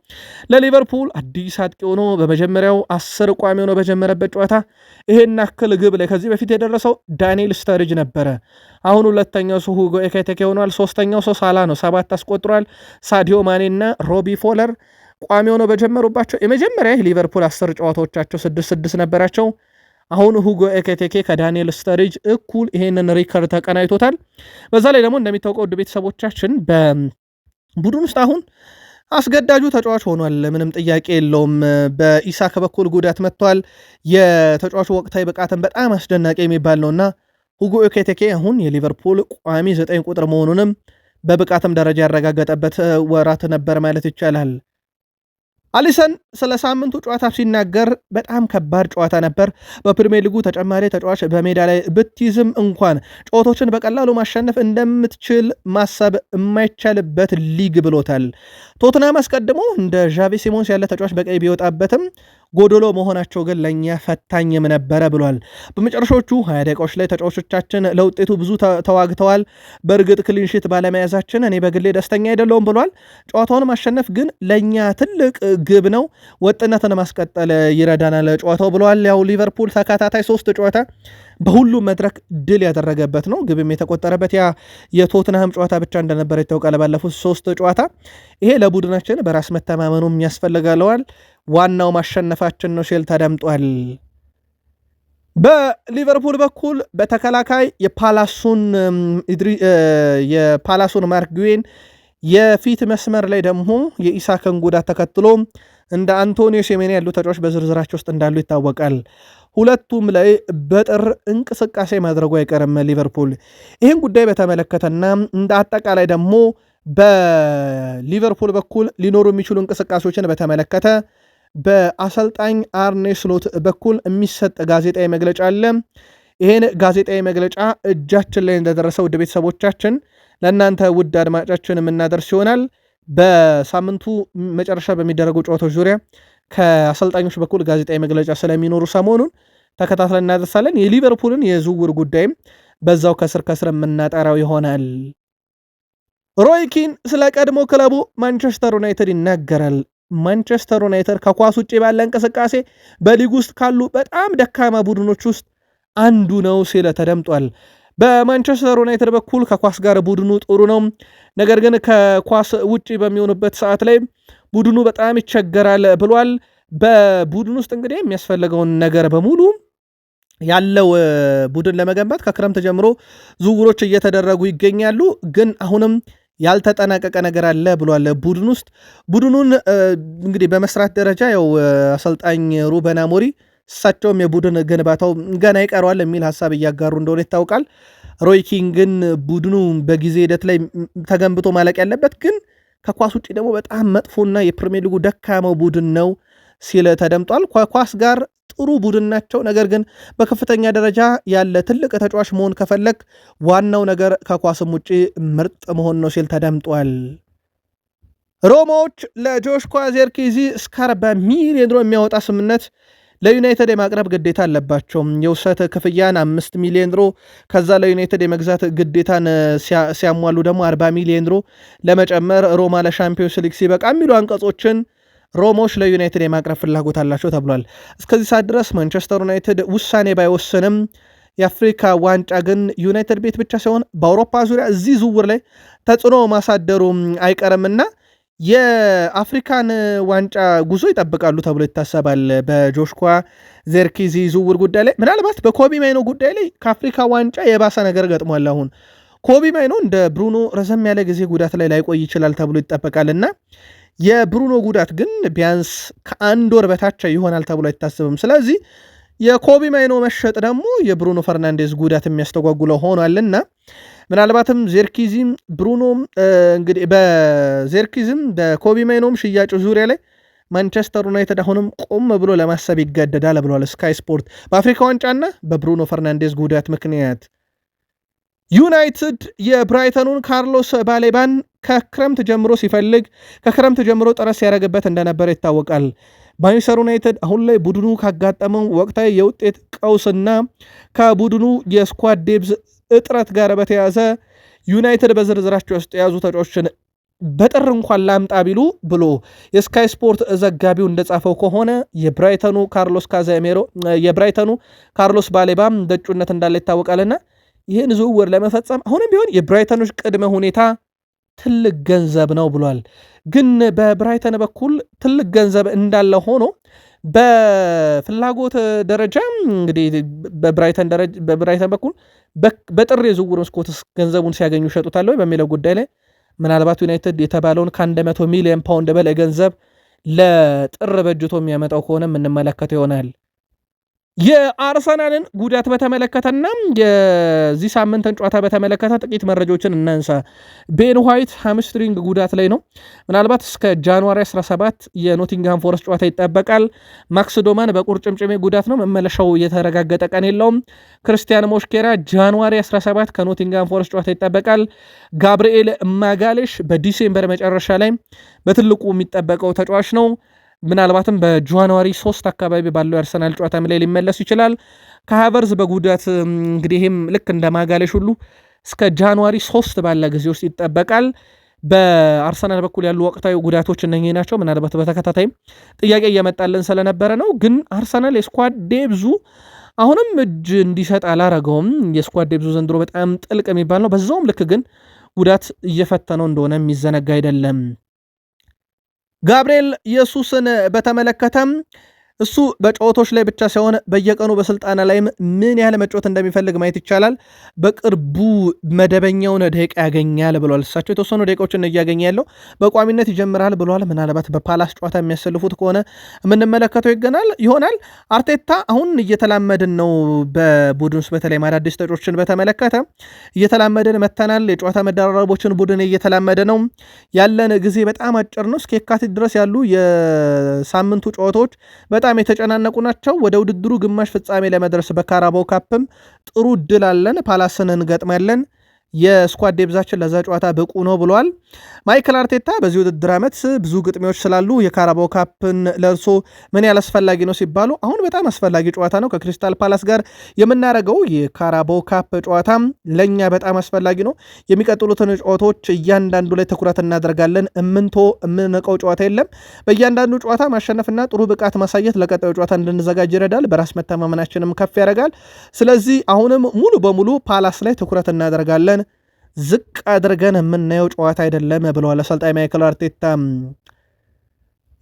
ለሊቨርፑል አዲስ አጥቂ ሆኖ በመጀመሪያው 10 ቋሚ ሆኖ በጀመረበት ጨዋታ ይሄን ያክል ግብ ላይ ከዚህ በፊት የደረሰው ዳንኤል ስተርጅ ነበረ። አሁን ሁለተኛው ሰው ሁጎ ኤኪቲኬ ሆኗል። ሶስተኛው ሰው ሳላ ነው፣ 7 አስቆጥሯል። ሳዲዮ ማኔ እና ሮቢ ፎለር ቋሚ ሆኖ በጀመሩባቸው የመጀመሪያ ሊቨርፑል 10 ጨዋታዎቻቸው 6-6 ነበራቸው። አሁን ሁጎ ኤኪቲኬ ከዳንኤል ስተሪጅ እኩል ይሄንን ሪከርድ ተቀናይቶታል። በዛ ላይ ደግሞ እንደሚታወቀው ውድ ቤተሰቦቻችን በቡድን ውስጥ አሁን አስገዳጁ ተጫዋች ሆኗል። ምንም ጥያቄ የለውም። በኢሳክ በኩል ጉዳት መጥቷል። የተጫዋቹ ወቅታዊ ብቃትን በጣም አስደናቂ የሚባል ነውና ሁጎ ኤኪቲኬ አሁን የሊቨርፑል ቋሚ 9 ቁጥር መሆኑንም በብቃትም ደረጃ ያረጋገጠበት ወራት ነበር ማለት ይቻላል። አሊሰን ስለ ሳምንቱ ጨዋታ ሲናገር በጣም ከባድ ጨዋታ ነበር። በፕሪሚየር ሊጉ ተጨማሪ ተጫዋች በሜዳ ላይ ብትይዝም እንኳን ጨዋታዎችን በቀላሉ ማሸነፍ እንደምትችል ማሰብ የማይቻልበት ሊግ ብሎታል። ቶትናም አስቀድሞ እንደ ዣቪ ሲሞንስ ያለ ተጫዋች በቀይ ቢወጣበትም ጎዶሎ መሆናቸው ግን ለእኛ ፈታኝም ነበረ ብሏል። በመጨረሻዎቹ 20 ደቂቃዎች ላይ ተጫዋቾቻችን ለውጤቱ ብዙ ተዋግተዋል። በእርግጥ ክሊንሺት ባለመያዛችን እኔ በግሌ ደስተኛ አይደለውም ብሏል። ጨዋታውን ማሸነፍ ግን ለእኛ ትልቅ ግብ ነው፣ ወጥነትን ማስቀጠል ይረዳናል ጨዋታው ብለዋል። ያው ሊቨርፑል ተከታታይ 3 ጨዋታ በሁሉም መድረክ ድል ያደረገበት ነው። ግብም የተቆጠረበት ያ የቶትንሃም ጨዋታ ብቻ እንደነበረ ይታወቃል። ባለፉት 3 ጨዋታ ይሄ ለቡድናችን በራስ መተማመኑም ያስፈልጋለዋል። ዋናው ማሸነፋችን ነው ሲል ተደምጧል። በሊቨርፑል በኩል በተከላካይ የፓላሱን ማርክ ጉዌን የፊት መስመር ላይ ደግሞ የኢሳክን ጉዳት ተከትሎ እንደ አንቶኒዮ ሴሜኒ ያሉ ተጫዋች በዝርዝራቸው ውስጥ እንዳሉ ይታወቃል። ሁለቱም ላይ በጥር እንቅስቃሴ ማድረጉ አይቀርም ሊቨርፑል። ይህን ጉዳይ በተመለከተና እንደ አጠቃላይ ደግሞ በሊቨርፑል በኩል ሊኖሩ የሚችሉ እንቅስቃሴዎችን በተመለከተ በአሰልጣኝ አርኔ ስሎት በኩል የሚሰጥ ጋዜጣዊ መግለጫ አለ። ይህን ጋዜጣዊ መግለጫ እጃችን ላይ እንደደረሰ ውድ ቤተሰቦቻችን ለእናንተ ውድ አድማጫችን የምናደርስ ይሆናል። በሳምንቱ መጨረሻ በሚደረጉ ጨዋታዎች ዙሪያ ከአሰልጣኞች በኩል ጋዜጣዊ መግለጫ ስለሚኖሩ ሰሞኑን ተከታትለን እናደርሳለን። የሊቨርፑልን የዝውውር ጉዳይም በዛው ከስር የምናጠራው ይሆናል። ሮይ ኪን ስለ ቀድሞ ክለቡ ማንቸስተር ዩናይትድ ይናገራል። ማንቸስተር ዩናይትድ ከኳስ ውጭ ባለ እንቅስቃሴ በሊግ ውስጥ ካሉ በጣም ደካማ ቡድኖች ውስጥ አንዱ ነው ሲል ተደምጧል። በማንቸስተር ዩናይትድ በኩል ከኳስ ጋር ቡድኑ ጥሩ ነው፣ ነገር ግን ከኳስ ውጭ በሚሆኑበት ሰዓት ላይ ቡድኑ በጣም ይቸገራል ብሏል። በቡድን ውስጥ እንግዲህ የሚያስፈልገውን ነገር በሙሉ ያለው ቡድን ለመገንባት ከክረምት ጀምሮ ዝውውሮች እየተደረጉ ይገኛሉ፣ ግን አሁንም ያልተጠናቀቀ ነገር አለ ብሏል። ቡድን ውስጥ ቡድኑን እንግዲህ በመስራት ደረጃ ያው አሰልጣኝ ሩበን አሞሪም እሳቸውም የቡድን ግንባታው ገና ይቀረዋል የሚል ሀሳብ እያጋሩ እንደሆነ ይታወቃል። ሮይ ኪን ግን ቡድኑ በጊዜ ሂደት ላይ ተገንብቶ ማለቅ ያለበት ግን ከኳስ ውጭ ደግሞ በጣም መጥፎና የፕሪሚየር ሊጉ ደካማው ቡድን ነው ሲል ተደምጧል። ከኳስ ጋር ጥሩ ቡድን ናቸው፣ ነገር ግን በከፍተኛ ደረጃ ያለ ትልቅ ተጫዋች መሆን ከፈለግ ዋናው ነገር ከኳስም ውጭ ምርጥ መሆን ነው ሲል ተደምጧል። ሮማዎች ለጆሽኳ ዚርክዚ እስከ 40 ሚሊዮን ዩሮ የሚያወጣ ስምምነት ለዩናይትድ የማቅረብ ግዴታ አለባቸው። የውሰት ክፍያን 5 ሚሊዮን ዩሮ ከዛ ለዩናይትድ የመግዛት ግዴታን ሲያሟሉ ደግሞ 40 ሚሊዮን ዩሮ ለመጨመር ሮማ ለሻምፒዮንስ ሊግ ሲበቃ የሚሉ አንቀጾችን ሮሞች ለዩናይትድ የማቅረብ ፍላጎት አላቸው ተብሏል። እስከዚህ ሰዓት ድረስ ማንቸስተር ዩናይትድ ውሳኔ ባይወስንም የአፍሪካ ዋንጫ ግን ዩናይትድ ቤት ብቻ ሳይሆን በአውሮፓ ዙሪያ እዚህ ዝውውር ላይ ተጽዕኖ ማሳደሩ አይቀርምና የአፍሪካን ዋንጫ ጉዞ ይጠብቃሉ ተብሎ ይታሰባል። በጆሽኳ ዜርኪዚ ዝውውር ጉዳይ ላይ ምናልባት በኮቢ ማይኖ ጉዳይ ላይ ከአፍሪካ ዋንጫ የባሰ ነገር ገጥሟል። አሁን ኮቢ ማይኖ እንደ ብሩኖ ረዘም ያለ ጊዜ ጉዳት ላይ ላይቆይ ይችላል ተብሎ ይጠበቃል እና የብሩኖ ጉዳት ግን ቢያንስ ከአንድ ወር በታች ይሆናል ተብሎ አይታሰብም። ስለዚህ የኮቢ ማይኖ መሸጥ ደግሞ የብሩኖ ፈርናንዴዝ ጉዳት የሚያስተጓጉለው ሆኗልና ምናልባትም ዜርኪዚም ብሩኖም እንግዲህ በዜርኪዝም በኮቢ ማይኖም ሽያጭ ዙሪያ ላይ ማንቸስተር ዩናይትድ አሁንም ቆም ብሎ ለማሰብ ይገደዳል ብሏል ስካይ ስፖርት። በአፍሪካ ዋንጫና በብሩኖ ፈርናንዴዝ ጉዳት ምክንያት ዩናይትድ የብራይተኑን ካርሎስ ባሌባን ከክረምት ጀምሮ ሲፈልግ ከክረምት ጀምሮ ጥረት ሲያደርግበት እንደነበረ ይታወቃል። ማንቸስተር ዩናይትድ አሁን ላይ ቡድኑ ካጋጠመው ወቅታዊ የውጤት ቀውስና ከቡድኑ የስኳድ ዴብዝ እጥረት ጋር በተያዘ ዩናይትድ በዝርዝራቸው ውስጥ የያዙ ተጫዋቾችን በጥር እንኳን ላምጣ ቢሉ ብሎ የስካይ ስፖርት ዘጋቢው እንደጻፈው ከሆነ የብራይተኑ ካርሎስ ባሌባም ደጩነት እንዳለ ይታወቃልና ይህን ዝውውር ለመፈጸም አሁንም ቢሆን የብራይተኖች ቅድመ ሁኔታ ትልቅ ገንዘብ ነው ብሏል። ግን በብራይተን በኩል ትልቅ ገንዘብ እንዳለ ሆኖ በፍላጎት ደረጃ እንግዲህ በብራይተን በኩል በጥር የዝውውር መስኮትስ ገንዘቡን ሲያገኙ ይሸጡታል ወይ በሚለው ጉዳይ ላይ ምናልባት ዩናይትድ የተባለውን ከ100 ሚሊዮን ፓውንድ በላይ ገንዘብ ለጥር በጅቶ የሚያመጣው ከሆነ የምንመለከተው ይሆናል። የአርሰናልን ጉዳት በተመለከተና የዚህ ሳምንትን ጨዋታ በተመለከተ ጥቂት መረጃዎችን እናንሳ። ቤን ዋይት ሃምስትሪንግ ጉዳት ላይ ነው። ምናልባት እስከ ጃንዋሪ 17 የኖቲንግሃም ፎረስት ጨዋታ ይጠበቃል። ማክስ ዶማን በቁርጭምጭሜ ጉዳት ነው፣ መመለሻው የተረጋገጠ ቀን የለውም። ክርስቲያን ሞሽኬራ ጃንዋሪ 17 ከኖቲንግሃም ፎረስት ጨዋታ ይጠበቃል። ጋብርኤል ማጋሌሽ በዲሴምበር መጨረሻ ላይ በትልቁ የሚጠበቀው ተጫዋች ነው። ምናልባትም በጃንዋሪ 3 አካባቢ ባለው የአርሰናል ጨዋታ ላይ ሊመለሱ ይችላል። ከሃቨርዝ በጉዳት እንግዲህ ይህም ልክ እንደ ማጋሌሽ ሁሉ እስከ ጃንዋሪ 3 ባለ ጊዜ ውስጥ ይጠበቃል። በአርሰናል በኩል ያሉ ወቅታዊ ጉዳቶች እነኚህ ናቸው። ምናልባት በተከታታይም ጥያቄ እየመጣልን ስለነበረ ነው። ግን አርሰናል የስኳድ ዴብዙ አሁንም እጅ እንዲሰጥ አላረገውም። የስኳድ ዴብዙ ዘንድሮ በጣም ጥልቅ የሚባል ነው። በዛውም ልክ ግን ጉዳት እየፈተነው እንደሆነ የሚዘነጋ አይደለም። ጋብርኤል ኢየሱስን በተመለከተም እሱ በጨዋታዎች ላይ ብቻ ሳይሆን በየቀኑ በስልጠና ላይም ምን ያህል መጫወት እንደሚፈልግ ማየት ይቻላል። በቅርቡ መደበኛውን ደቂቃ ያገኛል ብሏል። እሳቸው የተወሰኑ ደቂቃዎችን እያገኘ ያለው በቋሚነት ይጀምራል ብሏል። ምናልባት በፓላስ ጨዋታ የሚያሰልፉት ከሆነ የምንመለከተው ይሆናል። አርቴታ አሁን እየተላመድን ነው፣ በቡድን ውስጥ በተለይ አዳዲስ ተጫዋቾችን በተመለከተ እየተላመድን መተናል። የጨዋታ መደራረቦችን ቡድን እየተላመደ ነው። ያለን ጊዜ በጣም አጭር ነው። እስከ የካቲት ድረስ ያሉ የሳምንቱ ጨዋታዎች በጣም የተጨናነቁ ናቸው። ወደ ውድድሩ ግማሽ ፍጻሜ ለመድረስ በካራባው ካፕም ጥሩ እድል አለን። ፓላስን እንገጥማለን። የስኳድ ዴብዛችን ለዛ ጨዋታ ብቁ ነው ብሏል። ማይክል አርቴታ በዚህ ውድድር ዓመት ብዙ ግጥሚያዎች ስላሉ የካራባው ካፕን ለእርሶ ምን ያህል አስፈላጊ ነው ሲባሉ አሁን በጣም አስፈላጊ ጨዋታ ነው። ከክሪስታል ፓላስ ጋር የምናደርገው የካራባው ካፕ ጨዋታ ለእኛ በጣም አስፈላጊ ነው። የሚቀጥሉትን ጨዋታዎች እያንዳንዱ ላይ ትኩረት እናደርጋለን። የምንቀው ጨዋታ የለም። በእያንዳንዱ ጨዋታ ማሸነፍና ጥሩ ብቃት ማሳየት ለቀጣዩ ጨዋታ እንድንዘጋጅ ይረዳል። በራስ መተማመናችንም ከፍ ያደርጋል። ስለዚህ አሁንም ሙሉ በሙሉ ፓላስ ላይ ትኩረት እናደርጋለን። ዝቅ አድርገን የምናየው ጨዋታ አይደለም ብለዋል አሰልጣኝ ማይክል አርቴታ።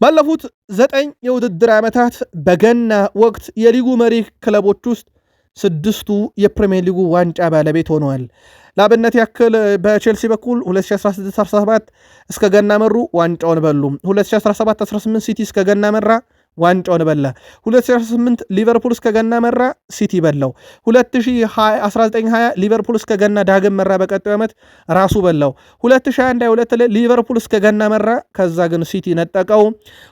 ባለፉት 9 የውድድር ዓመታት በገና ወቅት የሊጉ መሪ ክለቦች ውስጥ 6ቱ የፕሪሚየር ሊጉ ዋንጫ ባለቤት ሆነዋል። ለአብነት ያክል በቼልሲ በኩል 2016-17 እስከ ገና መሩ፣ ዋንጫውን በሉ። 2017-18 ሲቲ እስከ ገና መራ፣ ዋንጫውን በላ። 2018 ሊቨርፑል እስከ ገና መራ፣ ሲቲ በላው። 2019-20 ሊቨርፑል እስከ ገና ዳግም መራ፣ በቀጣዩ ዓመት ራሱ በላው። 2021-22 ላይ ሊቨርፑል እስከ ገና መራ፣ ከዛ ግን ሲቲ ነጠቀው።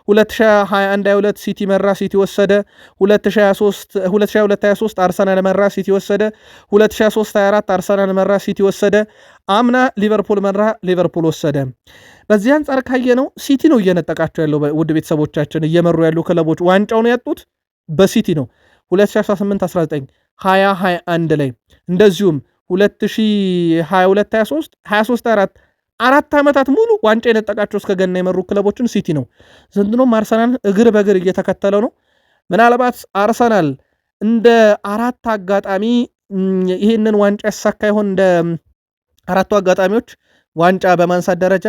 2021-22 ሲቲ መራ፣ ሲቲ ወሰደ። 2022-23 አርሰናል መራ፣ ሲቲ ወሰደ። 2023-24 አርሰናል መራ፣ ሲቲ ወሰደ። አምና ሊቨርፑል መራ፣ ሊቨርፑል ወሰደ። በዚህ አንጻር ካየነው ሲቲ ነው እየነጠቃቸው ያለው። ውድ ቤተሰቦቻችን እየመሩ ያሉ ክለቦች ዋንጫውን ያጡት በሲቲ ነው። 2018-19 2021 ላይ እንደዚሁም 2022-23 23-24 4 ዓመታት ሙሉ ዋንጫ የነጠቃቸው እስከ ገና የመሩ ክለቦችን ሲቲ ነው። ዘንድሮም አርሰናል እግር በእግር እየተከተለው ነው። ምናልባት አርሰናል እንደ 4 አጋጣሚ ይህንን ዋንጫ ያሳካ ይሆን? እንደ 4ቱ አጋጣሚዎች ዋንጫ በማንሳት ደረጃ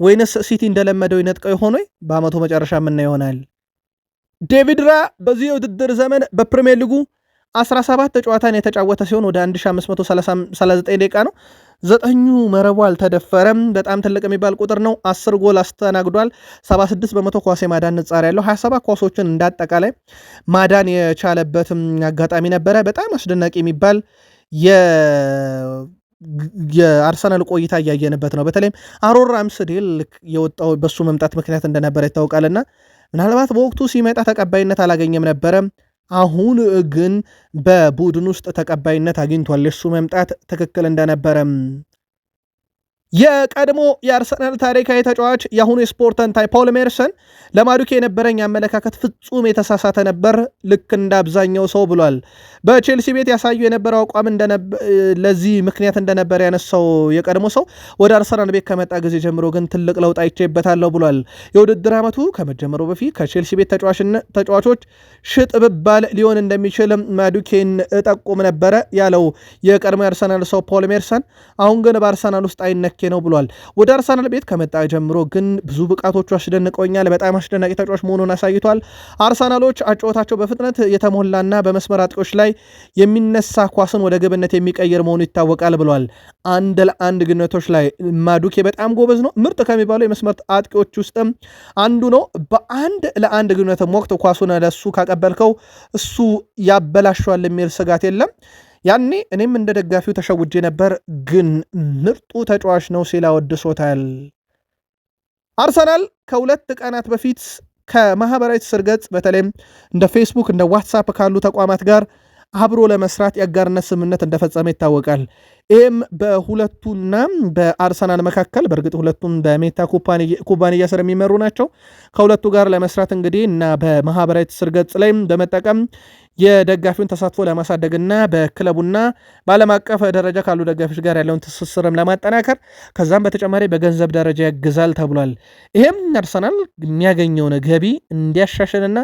ወይንስ ሲቲ እንደለመደው ይነጥቀው ይሆን? በአመቱ መጨረሻ የምናየው ይሆናል። ዴቪድ ራ በዚህ የውድድር ዘመን በፕሪሚየር ሊጉ 17 ጨዋታን የተጫወተ ሲሆን ወደ 1539 ደቂቃ ነው። 9ኙ መረቡ አልተደፈረም። በጣም ትልቅ የሚባል ቁጥር ነው። 10 ጎል አስተናግዷል። 76 በመቶ ኳስ የማዳን ንጻሪ ያለው 27 ኳሶችን እንዳጠቃላይ ማዳን የቻለበትም አጋጣሚ ነበረ። በጣም አስደናቂ የሚባል የአርሰናል ቆይታ እያየንበት ነው። በተለይም አሮን ራምስዴል የወጣው በሱ መምጣት ምክንያት እንደነበረ ይታወቃልና ምናልባት በወቅቱ ሲመጣ ተቀባይነት አላገኘም ነበረ። አሁን ግን በቡድን ውስጥ ተቀባይነት አግኝቷል። የሱ መምጣት ትክክል እንደነበረም የቀድሞ የአርሰናል ታሪካዊ ተጫዋች የአሁኑ የስፖርት ተንታኝ ፖል ሜርሰን ለማዱኬ የነበረኝ አመለካከት ፍጹም የተሳሳተ ነበር፣ ልክ እንደ አብዛኛው ሰው ብሏል። በቼልሲ ቤት ያሳዩ የነበረው አቋም ለዚህ ምክንያት እንደነበር ያነሳው የቀድሞ ሰው ወደ አርሰናል ቤት ከመጣ ጊዜ ጀምሮ ግን ትልቅ ለውጥ አይቼበታለሁ ብሏል። የውድድር ዓመቱ ከመጀመሩ በፊት ከቼልሲ ቤት ተጫዋቾች ሽጥ ብባል ሊሆን እንደሚችል ማዱኬን እጠቁም ነበረ ያለው የቀድሞ የአርሰናል ሰው ፖል ሜርሰን አሁን ግን በአርሰናል ውስጥ አይነኬ ነው ብሏል። ወደ አርሰናል ቤት ከመጣ ጀምሮ ግን ብዙ ብቃቶቹ አስደንቀውኛል። በጣም አስደናቂ ተጫዋች መሆኑን አሳይቷል። አርሰናሎች አጨዋወታቸው በፍጥነት የተሞላና በመስመር አጥቂዎች ላይ የሚነሳ ኳስን ወደ ግብነት የሚቀይር መሆኑ ይታወቃል ብሏል። 1-1 ግንኙነቶች ላይ ማዱኬ በጣም ጎበዝ ነው። ምርጥ ከሚባሉ የመስመር አጥቂዎች ውስጥም አንዱ ነው። በ1-1 ግንኙነትም ወቅት ኳሱን ለሱ ካቀበልከው እሱ ያበላሸዋል የሚል ስጋት የለም። ያኔ እኔም እንደ ደጋፊው ተሸውጄ ነበር፣ ግን ምርጡ ተጫዋች ነው ሲል አወድሶታል። አርሰናል ከሁለት ቀናት በፊት ከማህበራዊ ትስስር ገጽ በተለይም እንደ ፌስቡክ እንደ ዋትሳፕ ካሉ ተቋማት ጋር አብሮ ለመስራት የአጋርነት ስምምነት እንደፈጸመ ይታወቃል። ይህም በሁለቱና በአርሰናል መካከል በእርግጥ ሁለቱም በሜታ ኩባንያ ስር የሚመሩ ናቸው። ከሁለቱ ጋር ለመስራት እንግዲህ እና በማህበራዊ ትስስር ገጽ ላይ በመጠቀም የደጋፊውን ተሳትፎ ለማሳደግና በክለቡና በዓለም አቀፍ ደረጃ ካሉ ደጋፊዎች ጋር ያለውን ትስስርም ለማጠናከር ከዛም በተጨማሪ በገንዘብ ደረጃ ያግዛል ተብሏል። ይህም አርሰናል የሚያገኘውን ገቢ እንዲያሻሽልና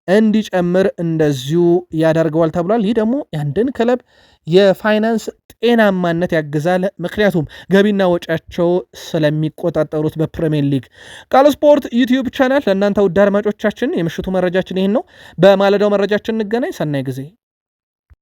እንዲጨምር እንደዚሁ ያደርገዋል ተብሏል። ይህ ደግሞ የአንድን ክለብ የፋይናንስ ጤናማነት ያግዛል። ምክንያቱም ገቢና ወጪያቸው ስለሚቆጣጠሩት በፕሪሚየር ሊግ። ቃል ስፖርት ዩቲዩብ ቻናል ለእናንተ ውድ አድማጮቻችን የምሽቱ መረጃችን ይህን ነው። በማለዳው መረጃችን እንገናኝ። ሰናይ ጊዜ